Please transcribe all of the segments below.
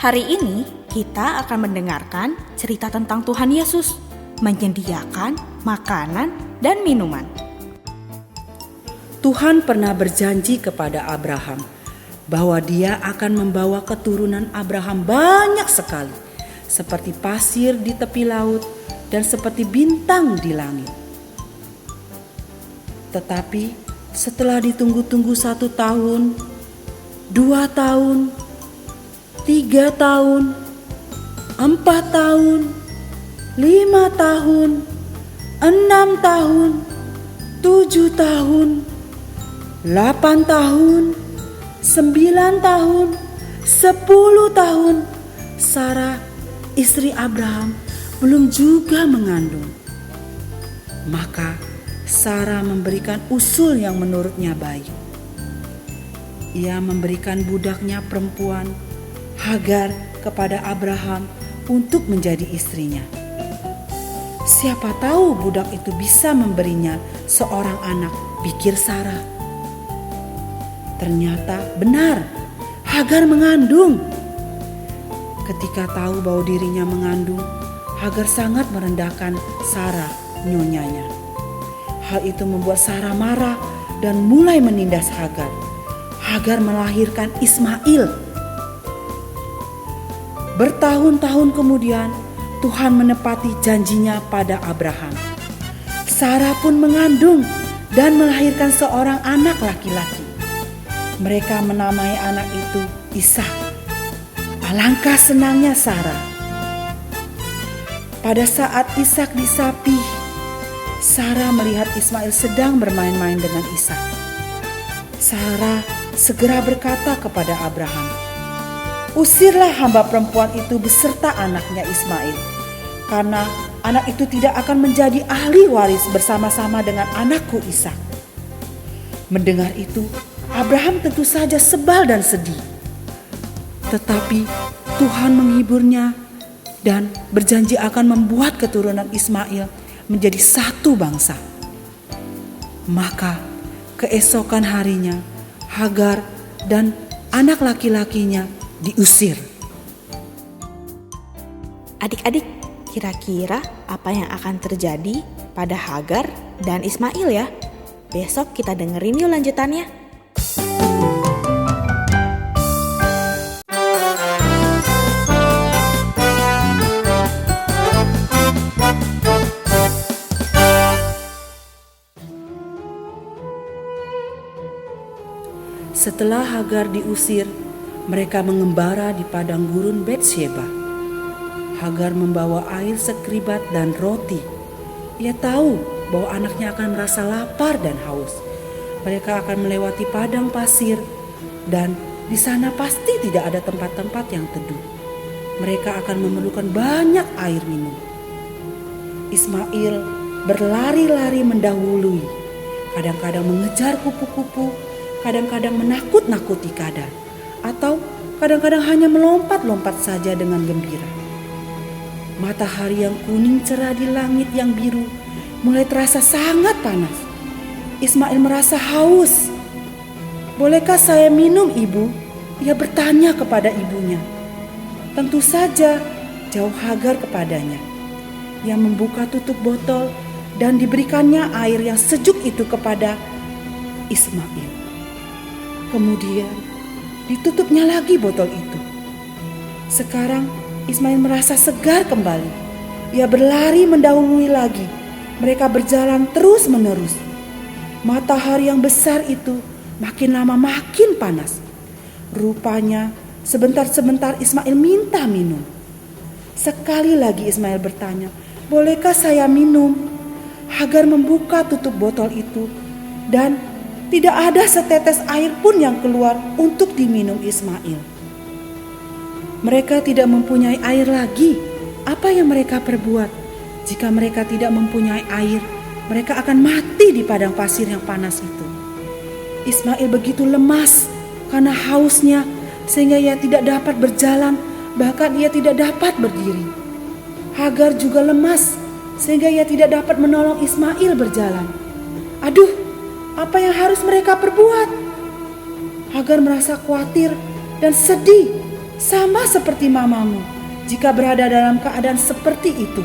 Hari ini kita akan mendengarkan cerita tentang Tuhan Yesus menyediakan makanan dan minuman. Tuhan pernah berjanji kepada Abraham bahwa Dia akan membawa keturunan Abraham banyak sekali, seperti pasir di tepi laut dan seperti bintang di langit. Tetapi setelah ditunggu-tunggu 1 tahun, 2 tahun, 3 tahun, 4 tahun, 5 tahun, 6 tahun, 7 tahun, 8 tahun, 9 tahun, 10 tahun, Sarah, istri Abraham, belum juga mengandung. Maka Sarah memberikan usul yang menurutnya baik. Ia memberikan budaknya perempuan, Hagar, kepada Abraham untuk menjadi istrinya. Siapa tahu budak itu bisa memberinya seorang anak, pikir Sarah. Ternyata benar, Hagar mengandung. Ketika tahu bahwa dirinya mengandung, Hagar sangat merendahkan Sarah, nyonyanya. Hal itu membuat Sarah marah dan mulai menindas Hagar. Hagar melahirkan Ismail. Bertahun-tahun kemudian, Tuhan menepati janjinya pada Abraham. Sarah pun mengandung dan melahirkan seorang anak laki-laki. Mereka menamai anak itu Ishak. Alangkah senangnya Sarah. Pada saat Ishak disapih, Sarah melihat Ismail sedang bermain-main dengan Ishak. Sarah segera berkata kepada Abraham, "Usirlah hamba perempuan itu beserta anaknya Ismail, karena anak itu tidak akan menjadi ahli waris bersama-sama dengan anakku Ishak." Mendengar itu, Abraham tentu saja sebal dan sedih. Tetapi Tuhan menghiburnya dan berjanji akan membuat keturunan Ismail menjadi satu bangsa. Maka keesokan harinya, Hagar dan anak laki-lakinya diusir. Adik-adik, kira-kira apa yang akan terjadi pada Hagar dan Ismail ya? Besok kita dengerin yuk lanjutannya. Setelah Hagar diusir, mereka mengembara di padang gurun Betsheba. Hagar membawa air sekribat dan roti. Ia tahu bahwa anaknya akan merasa lapar dan haus. Mereka akan melewati padang pasir dan di sana pasti tidak ada tempat-tempat yang teduh. Mereka akan memerlukan banyak air minum. Ismail berlari-lari mendahului, kadang-kadang mengejar kupu-kupu, kadang-kadang menakut-nakuti kadal, atau kadang-kadang hanya melompat-lompat saja dengan gembira. Matahari yang kuning cerah di langit yang biru mulai terasa sangat panas. Ismail merasa haus. "Bolehkah saya minum, Ibu?" Ia bertanya kepada ibunya. "Tentu saja," jawab Hagar kepadanya. Ia membuka tutup botol dan diberikannya air yang sejuk itu kepada Ismail. Kemudian ditutupnya lagi botol itu. Sekarang Ismail merasa segar kembali. Ia berlari mendahului lagi. Mereka berjalan terus-menerus. Matahari yang besar itu makin lama makin panas. Rupanya sebentar-sebentar Ismail minta minum. Sekali lagi Ismail bertanya, "Bolehkah saya minum?" Hagar membuka tutup botol itu dan tidak ada setetes air pun yang keluar untuk diminum Ismail. Mereka tidak mempunyai air lagi. Apa yang mereka perbuat? Jika mereka tidak mempunyai air, mereka akan mati di padang pasir yang panas itu. Ismail begitu lemas karena hausnya sehingga ia tidak dapat berjalan, bahkan ia tidak dapat berdiri. Hagar juga lemas sehingga ia tidak dapat menolong Ismail berjalan. Aduh, apa yang harus mereka perbuat? Hagar merasa khawatir dan sedih sama seperti mamamu jika berada dalam keadaan seperti itu.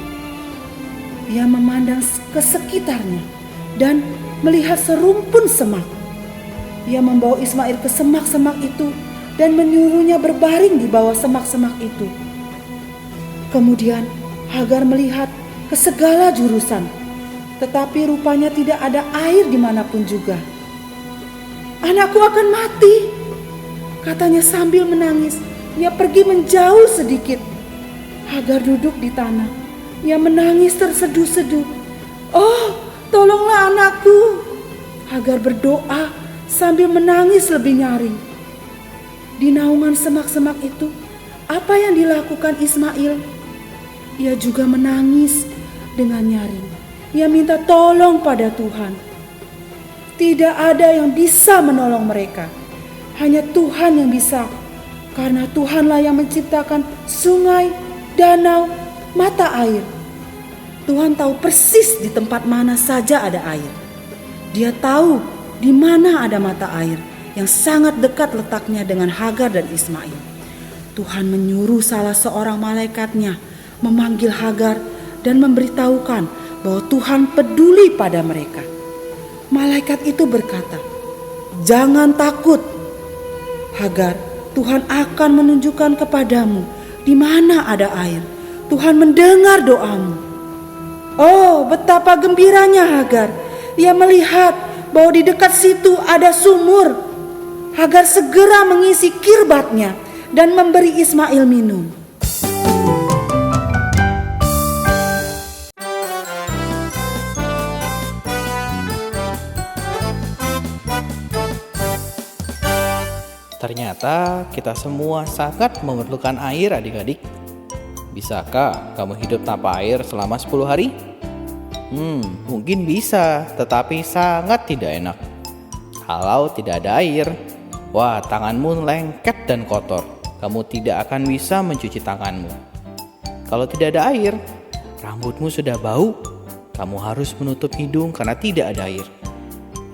Ia memandang ke sekitarnya dan melihat serumpun semak. Ia membawa Ismail ke semak-semak itu dan menyuruhnya berbaring di bawah semak-semak itu. Kemudian Hagar melihat ke segala jurusan, tetapi rupanya tidak ada air dimanapun juga. "Anakku akan mati," katanya sambil menangis. Ia pergi menjauh sedikit. Hagar duduk di tanah. Ia menangis terseduh-seduh. "Oh, tolonglah anakku." Hagar berdoa sambil menangis lebih nyaring. Di naungan semak-semak itu, apa yang dilakukan Ismail? Ia juga menangis dengan nyaring. Ia minta tolong pada Tuhan. Tidak ada yang bisa menolong mereka. Hanya Tuhan yang bisa. Karena Tuhanlah yang menciptakan sungai, danau, mata air. Tuhan tahu persis di tempat mana saja ada air. Dia tahu di mana ada mata air yang sangat dekat letaknya dengan Hagar dan Ismail. Tuhan menyuruh salah seorang malaikatnya memanggil Hagar dan memberitahukan bahwa Tuhan peduli pada mereka. Malaikat itu berkata, "Jangan takut, Hagar. Tuhan akan menunjukkan kepadamu di mana ada air. Tuhan mendengar doamu." Oh, betapa gembiranya Hagar. Ia melihat bahwa di dekat situ ada sumur. Hagar segera mengisi kirbatnya dan memberi Ismail minum. Ternyata kita semua sangat memerlukan air, adik-adik. Bisakah kamu hidup tanpa air selama 10 hari? Mungkin bisa, tetapi sangat tidak enak. Kalau tidak ada air, tanganmu lengket dan kotor. Kamu tidak akan bisa mencuci tanganmu. Kalau tidak ada air, rambutmu sudah bau. Kamu harus menutup hidung karena tidak ada air.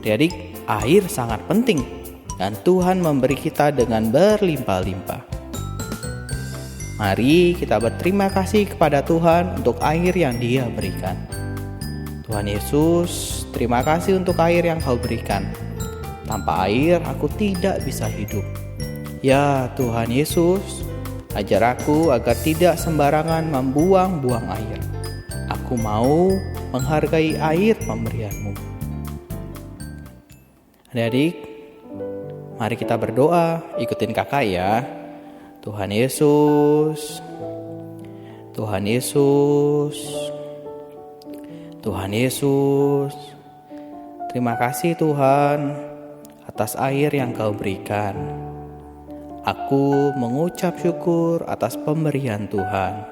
Adik-adik, air sangat penting. Dan Tuhan memberi kita dengan berlimpah-limpah. Mari kita berterima kasih kepada Tuhan untuk air yang Dia berikan. Tuhan Yesus, terima kasih untuk air yang Kau berikan. Tanpa air aku tidak bisa hidup. Ya Tuhan Yesus, ajar aku agar tidak sembarangan membuang-buang air. Aku mau menghargai air pemberian-Mu. Adik-adik, mari kita berdoa, ikutin kakak ya. Tuhan Yesus, Tuhan Yesus, Tuhan Yesus. Terima kasih Tuhan atas air yang Kau berikan. Aku mengucap syukur atas pemberian Tuhan,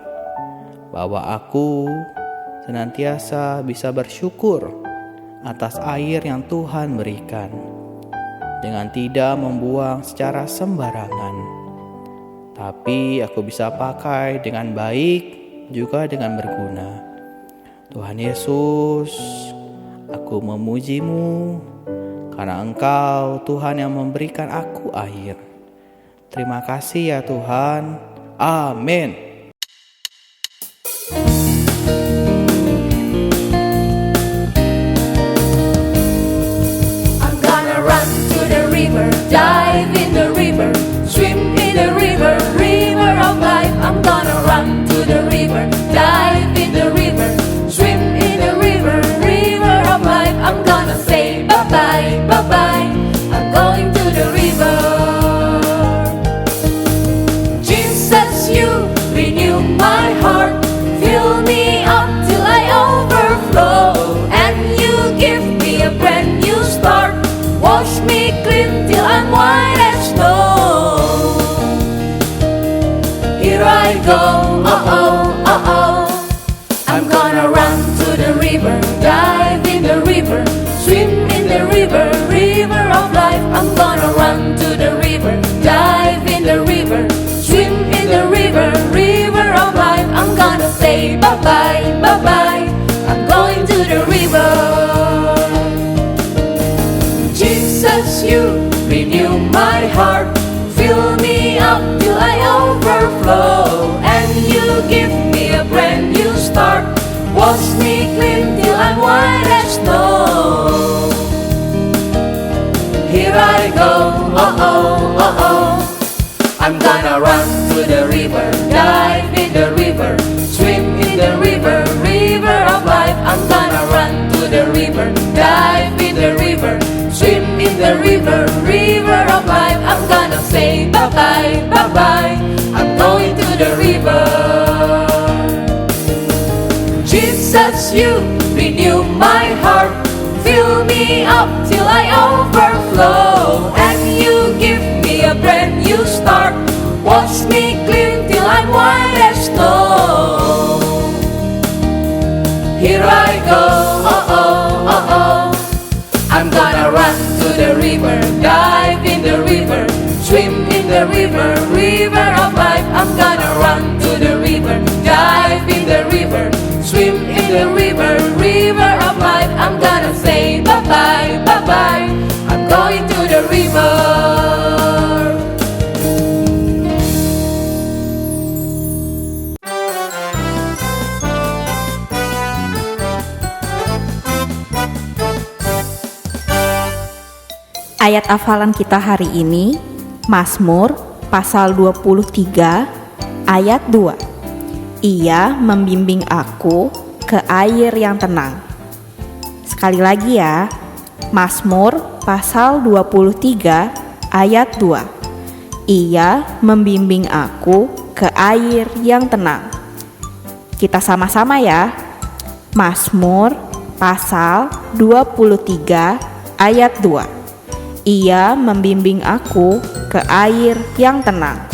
bahwa aku senantiasa bisa bersyukur atas air yang Tuhan berikan, dengan tidak membuang secara sembarangan, tapi aku bisa pakai dengan baik juga dengan berguna. Tuhan Yesus, aku memuji-Mu karena Engkau Tuhan yang memberikan aku air. Terima kasih ya Tuhan. Amin. Dive in the river, swim in the river, river of life. I'm gonna run to the river, dive in the river, swim in the river, river of life. I'm gonna say bye-bye, bye-bye, I'm going to the river. Jesus, you renew my heart, fill me up till I overflow, and you give me a brand new start. Wash me clean till I'm white as snow. Here I go, oh-oh, oh-oh. I'm gonna run to the river, dive in the river, swim in the river, river of life. I'm gonna run to the river, dive in the river, swim in the river, river of life. I'm gonna say bye-bye, bye-bye, I'm going to the river. Jesus, you renew my heart, fill me up till I overflow. Wash me clean till I'm white as snow. Here I go, oh oh, oh oh. I'm gonna run to the river, dive in the river, swim in the river, river of life. I'm gonna run to the river, dive in the river, swim in the river, river of life. I'm gonna say bye-bye, bye-bye, I'm going to the river. Jesus, you renew my heart, fill me up till I overflow, and you give me a brand new start. Wash me clean till I'm white as snow. Here I go, oh oh, oh oh. I'm gonna run to the river, dive in the river, swim in the river, river of life. I'm gonna run to the river, dive in the river, swim in the river, river of life. I'm gonna say bye-bye, bye-bye, I'm going to the river. Ayat hafalan kita hari ini, Mazmur pasal 23 ayat 2. Ia membimbing aku ke air yang tenang. Sekali lagi ya, Mazmur pasal 23 ayat 2. Ia membimbing aku ke air yang tenang. Kita sama-sama ya. Mazmur pasal 23 ayat 2. Ia membimbing aku ke air yang tenang.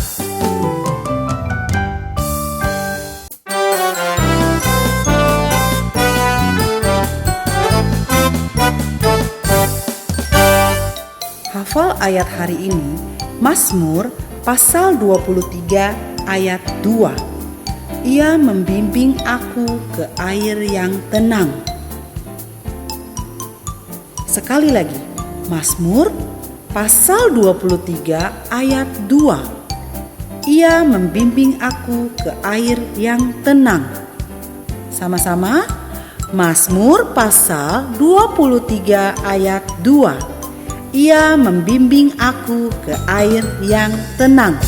Hafal ayat hari ini, Mazmur pasal 23 ayat 2. Ia membimbing aku ke air yang tenang. Sekali lagi, Mazmur pasal 23 ayat 2. Ia membimbing aku ke air yang tenang. Sama-sama, Mazmur pasal 23 ayat 2. Ia membimbing aku ke air yang tenang.